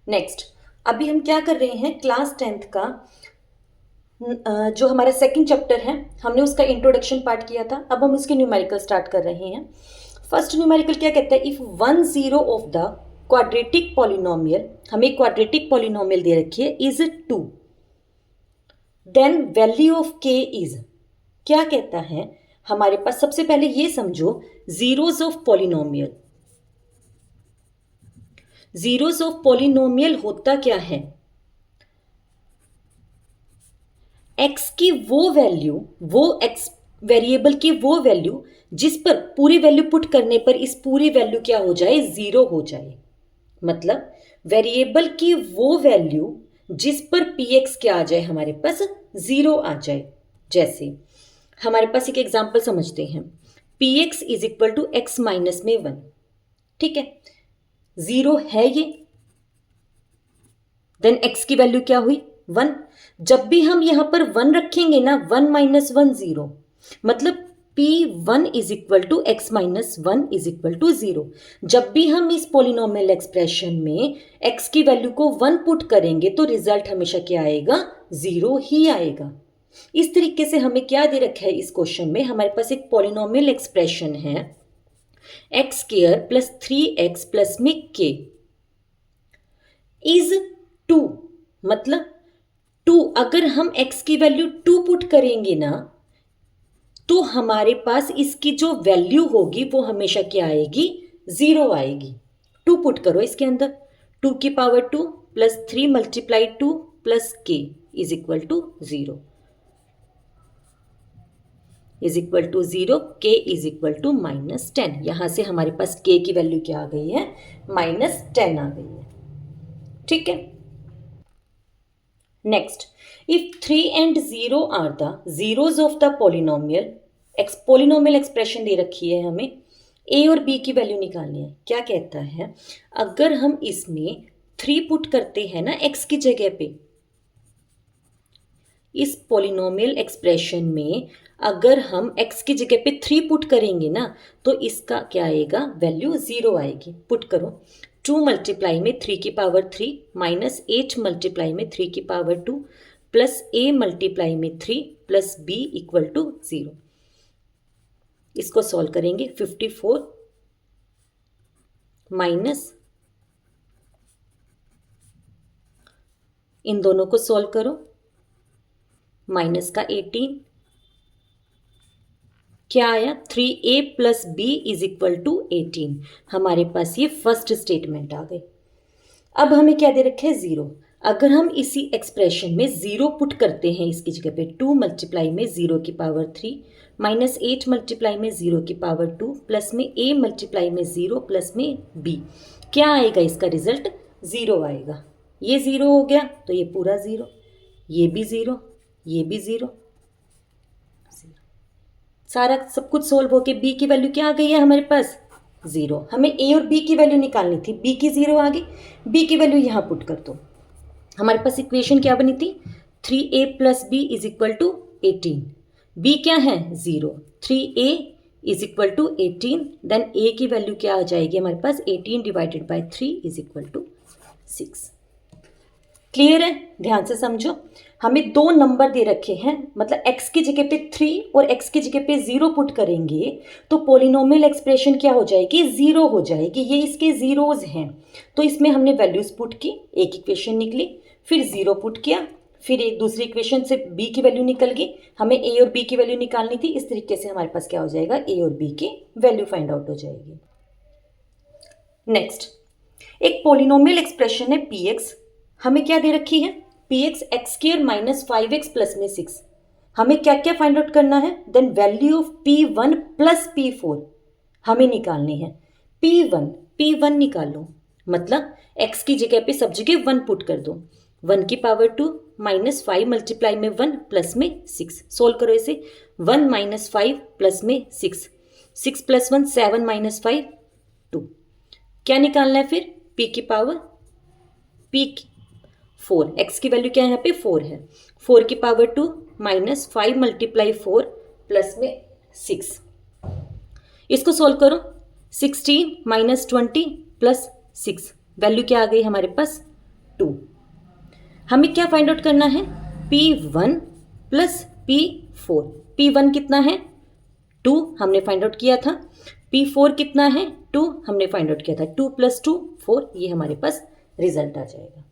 Next, अभी हम क्या कर रहे हैं, क्लास 10th का जो हमारा सेकंड चैप्टर है, हमने उसका इंट्रोडक्शन पार्ट किया था। अब हम उसके न्यूमेरिकल स्टार्ट कर रहे हैं। फर्स्ट न्यूमेरिकल क्या कहता है, if 10 of the quadratic polynomial, हमें क्वाड्रेटिक पॉलिनोमियल दे रखी है, इज 2, देन वैल्यू ऑफ के इज, क्या कहता है हमारे पास, सबसे पहले ये समझो zeros of polynomial. Zeros of polynomial होता क्या है, एक्स की वो वैल्यू, वो एक्स वेरिएबल की वो वैल्यू जिस पर पूरी वैल्यू पुट करने पर इस पूरी वैल्यू क्या हो जाए, जीरो हो जाए। मतलब वेरिएबल की वो वैल्यू जिस पर पी एक्स क्या आ जाए, हमारे पास जीरो आ जाए। जैसे हमारे पास एक एग्जाम्पल समझते हैं, P X is equal to X minus में 1, ठीक है, जीरो है ये, देन एक्स की वैल्यू क्या हुई, 1। जब भी हम यहां पर 1 रखेंगे ना, 1 माइनस 1 0, मतलब P1 is equal to X minus 1 is equal to 0। जब भी हम इस पोलिनोमियल एक्सप्रेशन में x की वैल्यू को 1 पुट करेंगे तो रिजल्ट हमेशा क्या आएगा, 0 ही आएगा। इस तरीके से हमें क्या दे रखा है इस क्वेश्चन में, हमारे पास एक पोलिनोमियल एक्सप्रेशन है x square plus 3x plus में k इज 2, मतलब 2, अगर हम x की वैल्यू 2 पुट करेंगे ना, तो हमारे पास इसकी जो वैल्यू होगी वो हमेशा क्या आएगी, 0 आएगी। 2 पुट करो इसके अंदर, 2 की power 2 plus 3 multiply 2 plus k is equal to 0, is equal to 0, k is equal to -10। यहां से हमारे पास k की वैल्यू क्या आ गई है, -10 आ गई है, ठीक है। Next, if 3 and 0 are the zeros of the polynomial, polynomial expression दे रखी है हमें, a और b की वैल्यू निकालनी है। क्या कहता है, अगर हम इसमें 3 पुट करते हैं ना x की जगह पे, इस पोलिनोमियल एक्सप्रेशन में अगर हम x की जगह पे 3 पुट करेंगे ना, तो इसका क्या आएगा, वैल्यू 0 आएगी। पुट करो, 2 मल्टीप्लाई में 3 की पावर 3 माइनस 8 मल्टीप्लाई में 3 की पावर 2 प्लस a मल्टीप्लाई में 3 प्लस b इक्वल टू 0। इसको सॉल्व करेंगे, 54 माइनस, इन दोनों को सॉल्व करो, माइनस का 18, क्या आया, 3a plus B is equal to 18। हमारे पास ये फर्स्ट स्टेटमेंट आ गई। अब हमें क्या दे रखे है, 0। अगर हम इसी एक्सप्रेशन में 0 पुट करते हैं इसकी जगह पे, 2 मल्टीप्लाई में 0 की पावर 3 माइनस 8 मल्टीप्लाई में 0 की पावर 2 प्लस में a मल्टीप्लाई में 0 प्लस में b, क्या आएगा, इसका रिजल्ट 0 आएगा। ये 0 हो गया तो ये पूरा 0, ये भी 0, ये भी 0, सारा सब कुछ सोल्व होके b की वैल्यू क्या आ गई है हमारे पास, 0। हमें a और b की वैल्यू निकालनी थी, b की 0 आ गई, b की वैल्यू यहाँ पुट कर दो। हमारे पास इक्वेशन क्या बनी थी, 3a plus B is equal to 18, b क्या है 0, 3a is equal to 18, then a की वैल्यू क्या आ जाएगी हमारे पास, 18 divided by 3 is equal to 6। Clear है, ध्यान से समझो। हमें 2 नंबर दे रखे हैं, मतलब x की जगह पे 3 और x की जगह पे 0 पुट करेंगे तो पोलिनोमियल एक्सप्रेशन क्या हो जाएगी, 0 हो जाएगी। ये इसके जीरोज हैं, तो इसमें हमने वैल्यूज पुट की, एक इक्वेशन निकली, फिर 0 पुट किया, फिर एक दूसरी इक्वेशन से b की वैल्यू निकल गई, हमें a और b की वैल्यू निकालनी थी। इस तरीके से हमारे पास क्या हो जाएगा, a और b की वैल्यू फाइंड आउट हो जाएगी। नेक्स्ट, एक पोलिनोमियल एक्सप्रेशन है px, हमें क्या दे रखी है, px x square minus 5x plus में 6। हमें क्या क्या फाइंड आउट करना है, then value of p1 plus p4 हमें निकालनी है। p1 निकालो, मतलब x की जगह पे सब जगह 1 पुट कर दो, 1 की पावर 2 माइनस 5 मल्टीप्लाई में 1 प्लस में 6। सोल्व करो इसे, 1 माइनस 5 प्लस में 6, 6 प्लस 1 7 माइनस 5 2। क्या निकालना है फिर, p की पावर p4, x की वैल्यू क्या है यहाँ पे 4 है, 4 की पावर 2 माइनस 5 मल्टीप्लाई 4 प्लस में 6। इसको सोल्व करो, 16 माइनस 20 प्लस 6, वैल्यू क्या आ गई हमारे पास 2। हमें क्या फाइंड आउट करना है? P1 plus P4। P1 कितना है? 2 हमने फाइंड आउट किया था। P4 कितना है? 2 हमने फाइंड आउट किया था। 2 + 2 4, ये हमारे पास रिजल्ट आ जाएगा।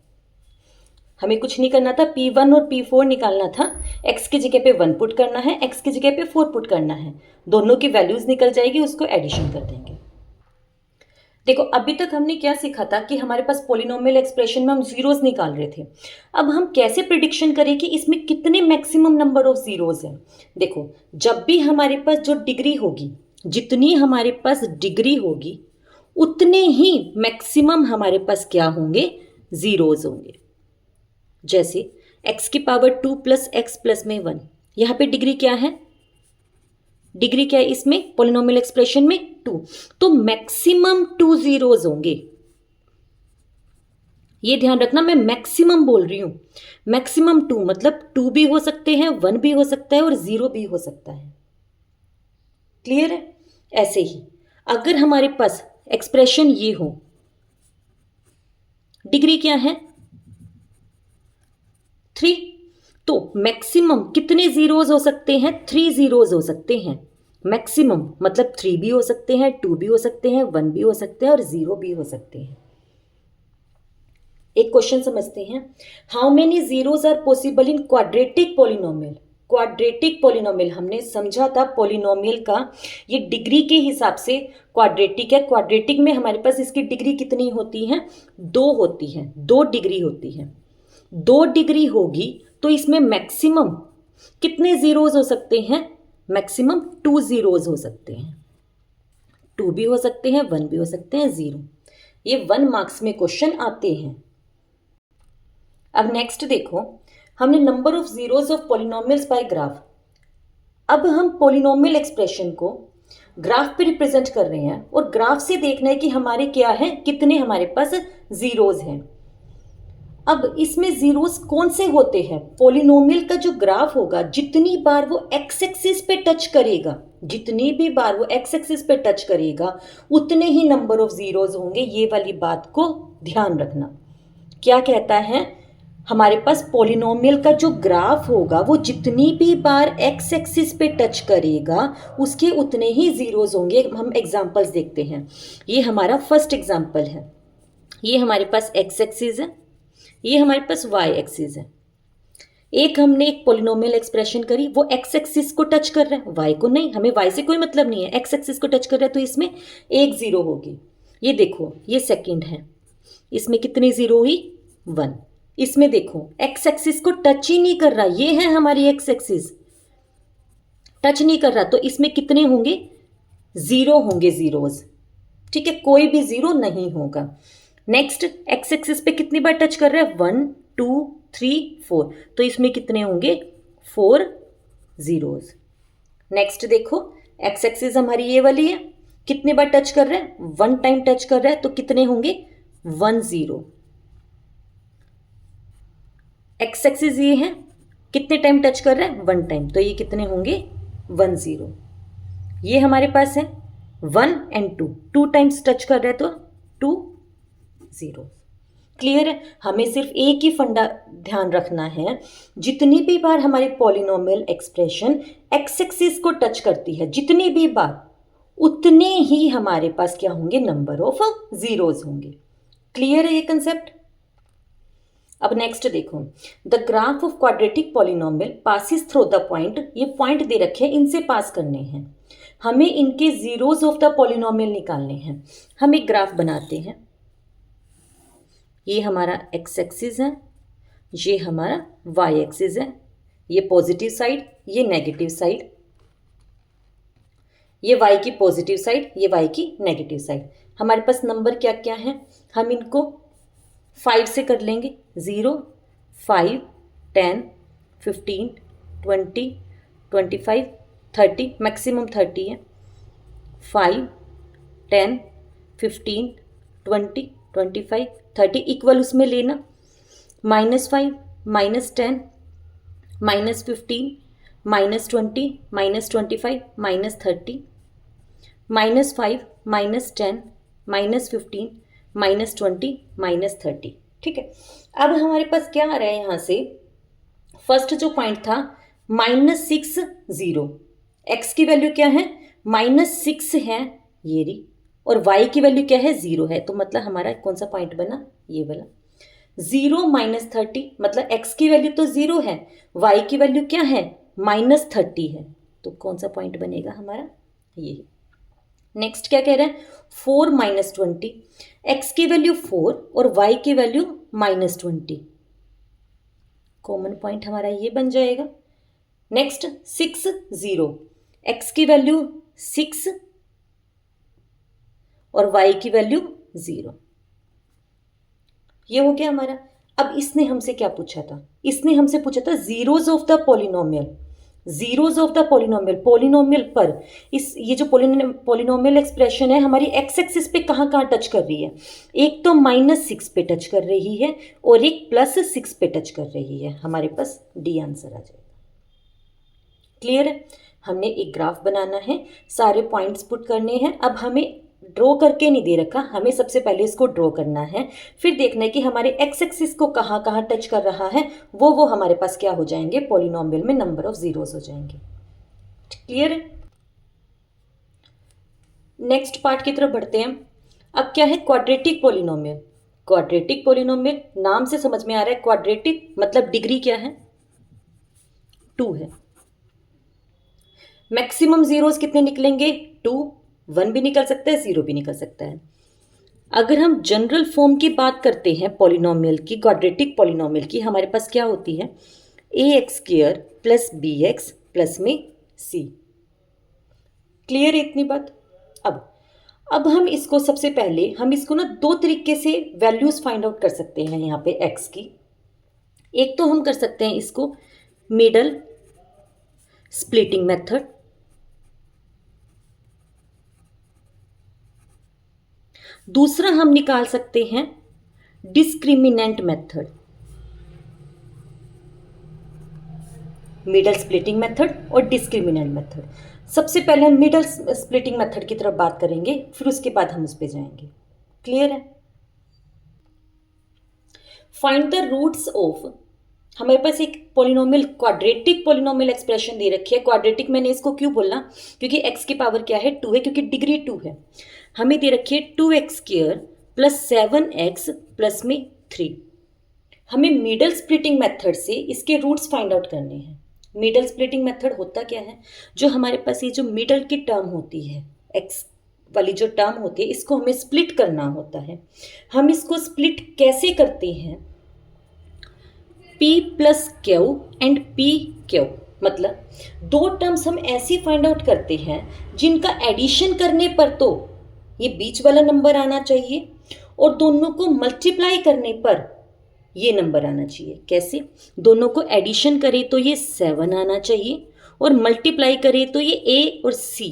हमें कुछ नहीं करना था, P1 और P4 निकालना था। x की जगह पे 1 पुट करना है, x की जगह पे 4 पुट करना है। दोनों की वैल्यूज निकल जाएगी, उसको एडिशन कर देंगे। देखो अभी तक हमने क्या सीखा था कि हमारे पास पॉलिनोमियल एक्सप्रेशन में हम जीरोस निकाल रहे थे। अब हम कैसे प्रिडिक्शन करें कि इसमें कितने मैक्सिमम नंबर ऑफ जीरोस हैं। देखो जब भी हमारे पास जो डिग्री होगी, जितनी हमारे पास डिग्री होगी उतने ही मैक्सिमम हमारे पास क्या होंगे? जीरोस होंगे। जैसे x की पावर 2 + x + में 1, यहाँ पे डिग्री क्या है? डिग्री क्या है इसमें पॉलिनोमियल एक्सप्रेशन में? 2। तो मैक्सिमम 2 जीरोस होंगे। ये ध्यान रखना, मैं मैक्सिमम बोल रही हूं। मैक्सिमम 2 मतलब 2 भी हो सकते हैं, 1 भी हो सकता है और 0 भी हो सकता है। क्लियर है? ऐसे ही अगर हमारे पास एक्सप्रेशन ये हो, डिग्री क्या है? 3, तो मैक्सिमम कितने जीरोस हो सकते हैं? 3 जीरोस हो सकते हैं मैक्सिमम। मतलब 3 भी हो सकते हैं, 2 भी हो सकते हैं, 1 भी हो सकते हैं और 0 भी हो सकते हैं। एक क्वेश्चन समझते हैं। How many zeros are possible in quadratic polynomial? Quadratic polynomial हमने समझा था पॉलिनोमियल का ये डिग्री के हिसाब से क्वाड्रेटिक है। क्वाड्रेटिक में हमारे पास इसकी डिग्री कितनी होती है? 2 होती है, 2 डिग्री होती है। 2 डिग्री होगी तो इसमें मैक्सिमम कितने जीरोस हो सकते हैं? मैक्सिमम 2 जीरोस हो सकते हैं। 2 भी हो सकते हैं, 1 भी हो सकते हैं, 0। ये 1 मार्क्स में क्वेश्चन आते हैं। अब नेक्स्ट देखो, हमने number of zeros of polynomials by graph. अब हम पॉलिनोमियल एक्सप्रेशन को ग्राफ पे रिप्रेजेंट कर रहे हैं और ग्राफ से देखना है कि हमारे क्या है, कितने हमारे पास जीरोस हैं। अब इसमें जीरोस कौन से होते हैं? पॉलिनोमियल का जो ग्राफ होगा, जितनी बार वो एक्स एक्सिस पे टच करेगा, जितनी भी बार वो एक्स एक्सिस पे टच करेगा उतने ही नंबर ऑफ जीरोस होंगे। ये वाली बात को ध्यान रखना। क्या कहता है? हमारे पास पॉलिनोमियल का जो ग्राफ होगा वो जितनी भी बार एक्स एक्सिस पे टच करेगा उसके उतने ही जीरोस होंगे। हम एग्जांपल्स देखते हैं। ये हमारा फर्स्ट एग्जांपल है। ये हमारे पास एक्स एक्सिस है, ये हमारे पास वाई एक्सिस है। एक हमने एक पॉलिनोमियल एक्सप्रेशन करी, वो एक्स एक्सिस को टच कर रहा है, वाई को नहीं। हमें वाई से कोई मतलब नहीं है, एक्स एक्सिस को टच कर रहा है तो इसमें एक जीरो होगी। ये देखो ये सेकंड है, इसमें कितनी जीरो हुई? 1। इसमें देखो एक्स एक्सिस को टच ही नहीं कर रहा, ये है हमारी एक्स एक्सिस, टच नहीं कर रहा, तो इसमें कितने होंगे? 0 होंगे जीरोस। ठीक है, कोई भी 0 नहीं होगा। नेक्स्ट एक्स एक्सिस पे कितनी बार टच कर रहा है? 1 2 3 4, तो इसमें कितने होंगे? 4 जीरोस। नेक्स्ट देखो एक्स एक्सिस हमारी ये वाली है, कितने बार टच कर रहा है? 1 टाइम टच कर रहा है, तो कितने होंगे? 1 0। एक्स एक्सिस ये है, कितने टाइम टच कर रहा है? 1 टाइम, तो ये कितने होंगे? 1 0। ये हमारे पास है 1 and 2, 2 टाइम्स टच कर रहे हैं तो 2 0। क्लियर है? हमें सिर्फ एक ही फंडा ध्यान रखना है, जितनी भी बार हमारी पॉलिनोमियल एक्सप्रेशन एक्स एक्सिस को टच करती है, जितनी भी बार, उतने ही हमारे पास क्या होंगे? नंबर ऑफ जीरोस होंगे। क्लियर है ये कंसेप्ट? अब नेक्स्ट देखो, the graph of quadratic polynomial passes through the point. ये पॉइंट दे रखे हैं, इनसे पास करने हैं हमें, इनके जीरोस ऑफ द पॉलिनोमियल निकालने हैं। हम एक ग्राफ बनाते हैं। ये हमारा एक्स एक्सिस है, ये हमारा वाई एक्सिस है, ये पॉजिटिव साइड, ये नेगेटिव साइड, ये वाई की पॉजिटिव साइड, ये वाई की नेगेटिव साइड। हमारे पास नंबर क्या क्या है? हम इनको 5 से कर लेंगे। 0 5 10 15 20 25 30, मैक्सिमम 30 है। 5 10 15 20 25 30 इक्वल उसमें लेना, -5 -10 -15 -20 -25 -30, -5 -10 -15 -20 -30। ठीक है, अब हमारे पास क्या आ रहा है यहाँ से, फर्स्ट जो पॉइंट था -6 0, एक्स की वैल्यू क्या है -6 है ये रही, और वाई की वैल्यू क्या है 0 है, तो मतलब हमारा कौन सा पॉइंट बना, ये वाला। 0 -30 मतलब एक्स की वैल्यू तो 0 है, वाई की वैल्यू क्या है -30 है, तो कौन सा पॉइंट बनेगा हमारा, ये। नेक्स्ट क्या कह रहा है 4 -20, एक्स की वैल्यू 4 और वाई की वैल्यू -20, कॉमन पॉइंट हमारा ये बन जाएगा। नेक्स्ट 6 0, एक्स की वैल्यू 6 और वाई की वैल्यू 0, ये हो गया हमारा। अब इसने हमसे क्या पूछा था, इसने हमसे पूछा था zeros of the polynomial, zeros of the polynomial, polynomial पर इस ये जो पॉलिनोमियल एक्सप्रेशन है हमारी एक्स एक्सिस पे कहाँ कहाँ टच कर रही है, एक तो -6 पे टच कर रही है और एक +6 पे टच कर रही है, हमारे पास डी आंसर आ जाएगा। क्लियर है, हमने एक ग्राफ बनाना है, सारे पॉइंट्स पुट करने हैं। अब हमें ड्रॉ करके नहीं दे रखा, हमें सबसे पहले इसको ड्रॉ करना है, फिर देखना है कि हमारे एक्स एक्सिस को कहाँ कहाँ टच कर रहा है, वो हमारे पास क्या हो जाएंगे, पॉलिनोमियल में नंबर ऑफ जीरोस हो जाएंगे। क्लियर है, नेक्स्ट पार्ट की तरफ बढ़ते हैं। अब क्या है क्वाड्रेटिक पॉलिनोमियल, क्वाड्रेटिक पॉलिनोमियल नाम से समझ में आ रहा है, क्वाड्रेटिक मतलब डिग्री क्या है 2 है, मैक्सिमम जीरोस कितने निकलेंगे 2, 1 भी निकल सकता है 0 भी निकल सकता है। अगर हम जनरल फॉर्म की बात करते हैं पॉलिनोमियल की, क्वाड्रेटिक पॉलिनोमियल की, हमारे पास क्या होती है ax² + bx प्लस में c। क्लियर है इतनी बात। अब हम इसको सबसे पहले हम इसको ना दो तरीके से वैल्यूज फाइंड आउट कर सकते हैं यहाँ पे x की। एक तो हम कर सकते हैं इसको मिडल स्प्लिटिंग मेथड, दूसरा हम निकाल सकते हैं discriminant method, middle splitting method और डिस्क्रिमिनेंट मेथड। सबसे पहले हम मिडल स्प्लिटिंग मेथड की तरफ बात करेंगे, फिर उसके बाद हम उस पर जाएंगे। क्लियर है, फाइंड द रूट्स ऑफ, हमारे पास एक पॉलिनोमियल क्वाड्रेटिक पॉलिनोमियल एक्सप्रेशन दे रखी है। क्वाड्रेटिक मैंने इसको क्यों बोला, क्योंकि x की पावर क्या है 2 है, क्योंकि डिग्री 2 है। हमें दे रखी है 2x² + 7x प्लस में 3। हमें मिडल स्प्लिटिंग मेथड से इसके रूट्स फाइंड आउट करने हैं। मिडल स्प्लिटिंग मेथड होता क्या है, जो हमारे पास ये जो मिडल की टर्म होती है x वाली जो टर्म होती है, इसको हमें स्प्लिट करना होता है। हम इसको स्प्लिट कैसे करते हैं, P + Q एंड PQ, मतलब दो टर्म्स हम ऐसी फाइंड आउट करते हैं जिनका एडिशन करने पर तो ये बीच वाला नंबर आना चाहिए और दोनों को मल्टीप्लाई करने पर ये नंबर आना चाहिए। कैसे, दोनों को एडिशन करें तो ये 7 आना चाहिए और मल्टीप्लाई करें तो ये A और C,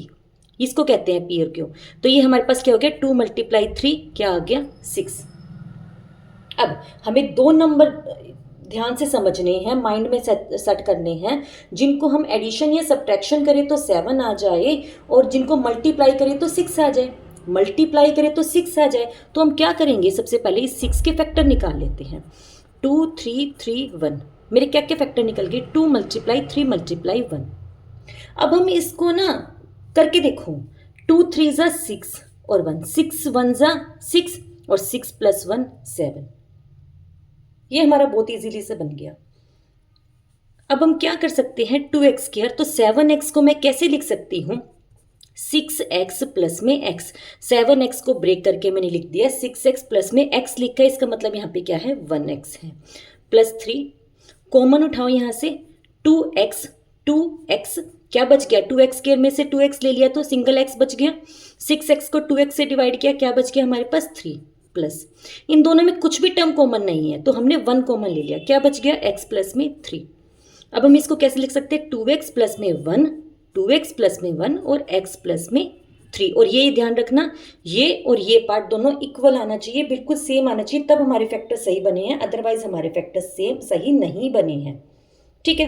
इसको कहते हैं P और Q। तो ये हमारे पास क्या हो गया 2 × 3 क्या आ गया 6। अब हमें दो नंबर ध्यान से समझने हैं, माइंड में सेट करने हैं, जिनको हम एडिशन या सब्ट्रैक्शन करें तो 7 आ जाए और जिनको मल्टीप्लाई करें तो 6 आ जाए। मल्टीप्लाई करें तो 6 आ जाए, तो हम क्या करेंगे, सबसे पहले इस 6 के फैक्टर निकाल लेते हैं। 2 3 3 1, मेरे क्या क्या फैक्टर निकल गए 2 × 3 × 1। अब हम इसको ना करके देखो, 2 3 = 6 और 1, 6 1 = 6 और 6 + 1 7, ये हमारा बहुत इजीली से बन गया। अब हम क्या कर सकते हैं 2x², तो 7x को मैं कैसे लिख सकती हूँ 6x प्लस में x, 7x को ब्रेक करके मैंने लिख दिया 6x प्लस में x लिखा है, इसका मतलब यहाँ पे क्या है 1x है, +3 कॉमन उठाओ यहाँ से 2x क्या बच गया, 2x² में से 2x ले लिया तो सिंगल x बच गया, 6x को 2x से डिवाइड किया क्या बच गया हमारे पास 3, प्लस इन दोनों में कुछ भी टर्म कॉमन नहीं है तो हमने 1 कॉमन ले लिया, क्या बच गया x प्लस में 3। अब हम इसको कैसे लिख सकते हैं 2x प्लस में 1, 2x प्लस में 1 और x प्लस में 3। और ये ध्यान रखना ये और ये पार्ट दोनों इक्वल आना चाहिए, बिल्कुल सेम आना चाहिए, तब हमारे फैक्टर सही बने हैं, अदरवाइज हमारे फैक्टर सेम सही नहीं बने हैं। ठीक है,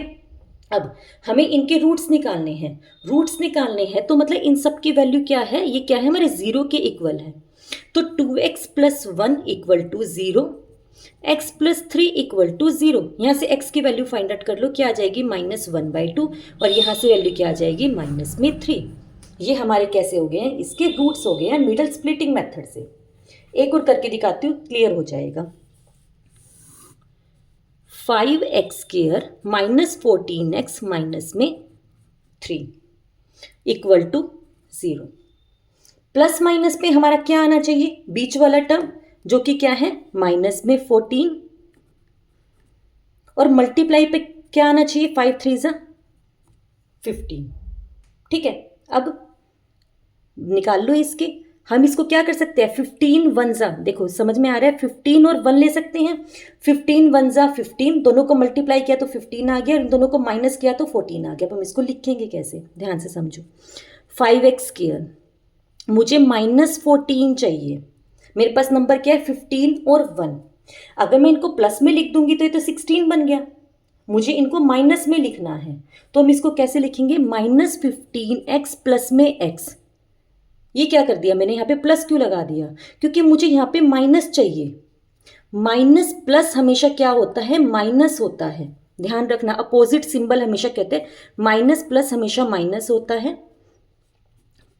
अब हमें इनके रूट्स निकालने हैं। रूट्स निकालने हैं तो मतलब इन सब की वैल्यू क्या है, ये क्या है हमारे 0 के इक्वल है। तो 2x + 1 = 0 x plus 3 equal to 0। यहाँ से x की वैल्यू फाइंड आउट कर लो, क्या आ जाएगी -1/2 और यहाँ से वैल्यू क्या आ जाएगी -3। ये हमारे कैसे हो गए हैं, इसके रूट्स हो गए हैं मिडल स्प्लिटिंग मेथड से। एक और करके दिखाती हूँ, क्लियर हो जाएगा। 5x² माइनस 14x माइनस में 3 इक्वल टू 0। प्लस माइनस पे हमारा क्या आना चाहिए, बीच वाला टर्म जो कि क्या है माइनस में 14, और मल्टीप्लाई पे क्या आना चाहिए, 5 3 ज़ा 15। ठीक है, अब निकाल लो इसके। हम इसको क्या कर सकते हैं, 15 1 ज़ा, देखो समझ में आ रहा है, 15 और 1 ले सकते हैं। 15 1 ज़ा 15, दोनों को मल्टीप्लाई किया तो 15 आ गया, और दोनों को माइनस किया तो 14 आ गया। अब हम इसको लिखेंगे कैसे, ध्यान से समझो। 5x², मुझे -14 चाहिए, मेरे पास नंबर क्या है 15 और 1। अगर मैं इनको प्लस में लिख दूंगी तो ये तो 16 बन गया, मुझे इनको माइनस में लिखना है, तो हम इसको कैसे लिखेंगे, -15x प्लस में x। ये क्या कर दिया मैंने, यहाँ पे प्लस क्यों लगा दिया, क्योंकि मुझे यहाँ पे माइनस चाहिए। माइनस प्लस हमेशा क्या होता है, माइनस होता है, ध्यान रखना। अपोजिट सिंबल हमेशा कहते हैं, माइनस प्लस हमेशा माइनस होता है,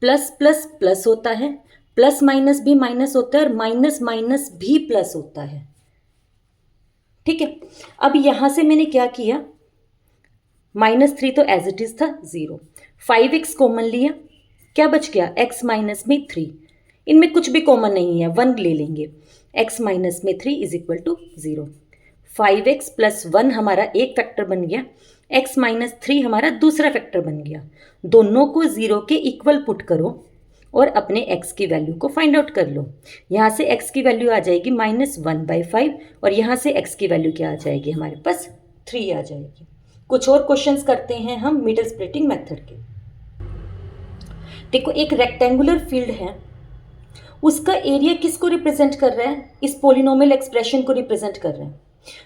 प्लस प्लस प्लस होता है, प्लस माइनस भी माइनस होता है, और माइनस माइनस भी प्लस होता है। ठीक है, अब यहां से मैंने क्या किया, -3 तो एज इट इज था 0, 5x कॉमन लिया, क्या बच गया, x माइनस में 3। इनमें कुछ भी कॉमन नहीं है, 1 ले लेंगे, x माइनस में 3 is equal to 0। 5x plus 1 हमारा एक फैक्टर बन गया, x माइनस 3 हमारा दूसरा फैक्टर बन गया। दोनों को 0 के इक्वल पुट करो और अपने x की वैल्यू को फाइंड आउट कर लो। यहाँ से x की वैल्यू आ जाएगी -1/5, और यहाँ से x की वैल्यू क्या आ जाएगी, हमारे पास 3 आ जाएगी। कुछ और क्वेश्चंस करते हैं हम मिडल स्प्लिटिंग मेथड के। देखो, एक रेक्टेंगुलर फील्ड है, उसका एरिया किसको रिप्रेजेंट कर रहा है, इस पोलिनोमियल एक्सप्रेशन को रिप्रेजेंट कर रहा है।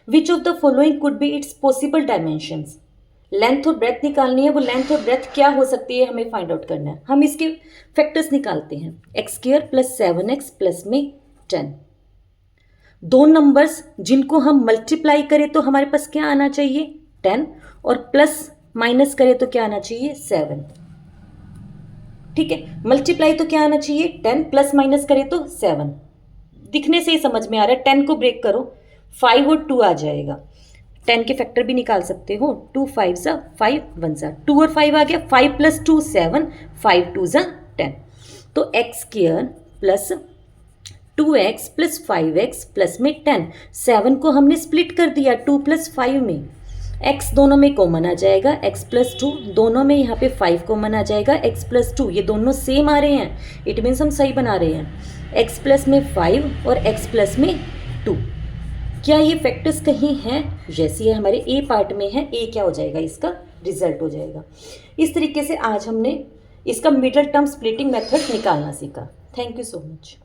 Which of the following could be it's possible dimensions. Length और ब्रेथ निकालनी है, वो लेंथ और ब्रेथ क्या हो सकती है हमें फाइंड आउट करना है। हम इसके फैक्टर्स निकालते हैं, x² प्लस 7x प्लस में 10। दो नंबर्स जिनको हम मल्टीप्लाई करें तो हमारे पास क्या आना चाहिए, 10, और प्लस माइनस करें तो क्या आना चाहिए, 7। ठीक है, मल्टीप्लाई तो क्या आना चाहिए, 10, प्लस माइनस करें तो 7। दिखने से ही समझ में आ रहा है, 10 को ब्रेक करो, 5 और 2 आ जाएगा। 10 के फैक्टर भी निकाल सकते हो, 2 5 ज़ा 5 1 ज़ा 2 और 5 आ गया, 5 प्लस 2 7, 5 2 ज़ा 10। तो x² plus 2x plus 5x plus में 10, 7 को हमने स्प्लिट कर दिया 2 प्लस 5 में, x दोनों में कॉमन आ जाएगा, x प्लस 2, दोनों में यहाँ पे 5 कॉमन आ जाएगा, x प्लस 2, ये दोनों सेम आ रहे हैं, इट मीन्स हम सही बना रहे हैं। x प्लस में 5 और x प्लस में 2, क्या ये फैक्टर्स कहीं हैं, जैसे ये हमारे ए पार्ट में है, ए क्या हो जाएगा, इसका रिजल्ट हो जाएगा। इस तरीके से आज हमने इसका मिडल टर्म स्प्लिटिंग मेथड निकालना सीखा। Thank you so much.